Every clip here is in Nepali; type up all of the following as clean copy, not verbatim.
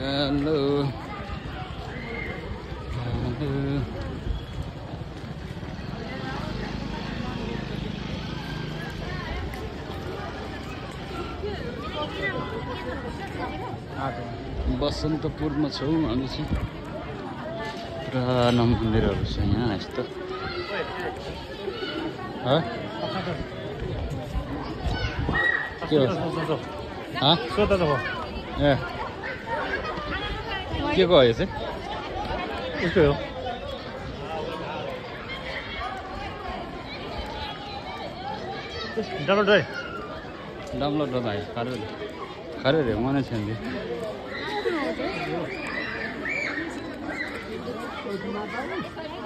Hello. Hello. बसन्तपुरमा छौँ हामी चाहिँ पुरानो मन्दिरहरू छ यहाँ यस्तो के हो ए के को यो चाहिँ यस्तो हो डाउनलोड भाइ खरे रे मनै छैन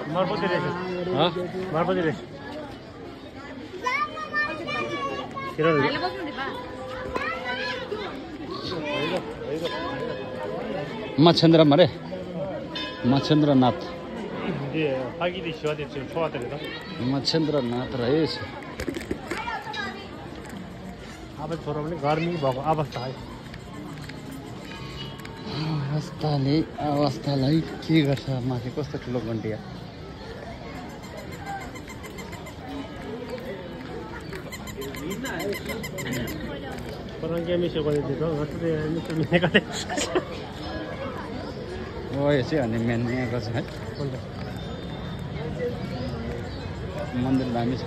मारपति रहेछ मारपति रहेछ मच्छेन्द्रमा रे मच्छेन्द्रनाथ मच्छेन्द्रनाथ रहेछ अब छोरा पनि गर्मी भएको अवस्था है अवस्थालाई के गर्छ माथि कस्तो ठुलो घन्टिया यो चाहिँ अनि मेन यहाँको छ है मन्दिर दामी छ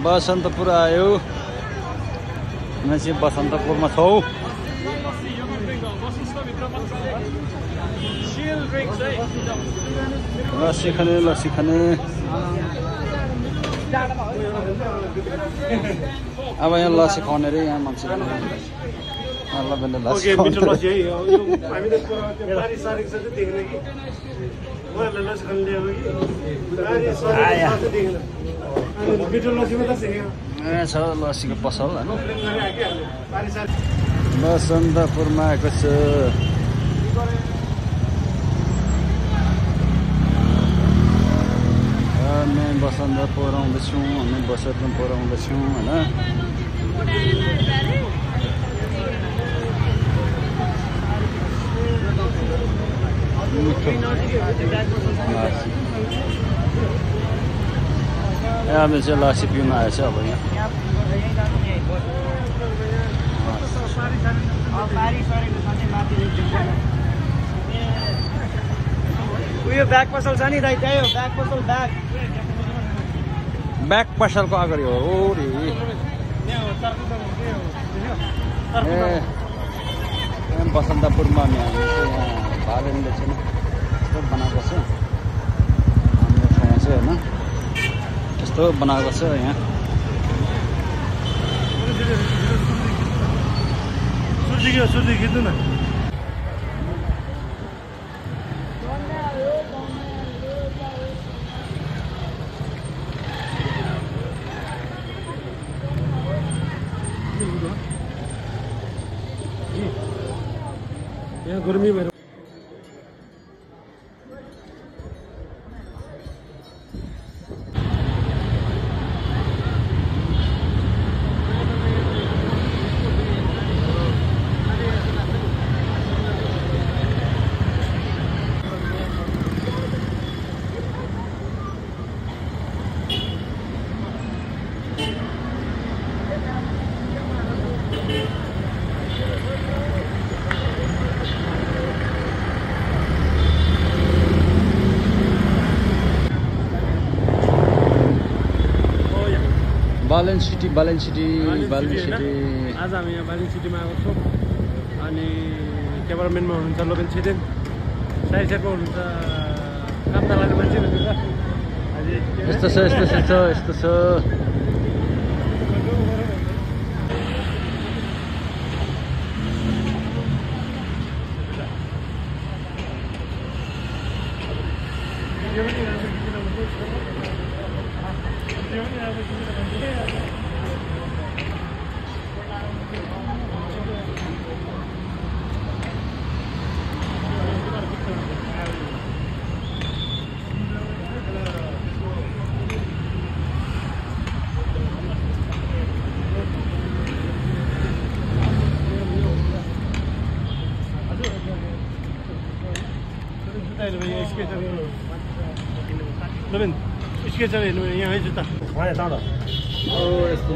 बसन्तपुर आयो हामी चाहिँ बसन्तपुरमा छौँ लस्सी खाने अब यहाँ लस्सी खुवाउने रे यहाँ मान्छे छ लस्सीको पसल होइन बसन्तपुरमा आएको छ हामी बसन्तपुर आउँदैछौँ होइन हामी चाहिँ लस्सी पिउन आएछ अब यहाँ उयो ब्याग पसल छ नि दाइ त्यही हो ब्याग पसल ब्याग पसलको अगाडि हो रे ए बसन्तपुरमा हामी चाहिँ यहाँ भालेनले चाहिँ यस्तो बनाएको छ हाम्रो ठाउँ चाहिँ होइन यस्तो बनाएको छ यहाँ सुर्जी खिच्नु न यहाँ गर्मी भएर बालन सिटी आज हामी यहाँ बालिन सिटीमा आएको छौँ अनि क्यामेराम्यानमा हुनुहुन्छ लोकेन छिदेन साइड साइडमा हुनुहुन्छ काम नलाग्ने मान्छे हुनुहुन्छ यस्तो छ स्केचर हेर्नु यहाँ है जुत्ता यस्तो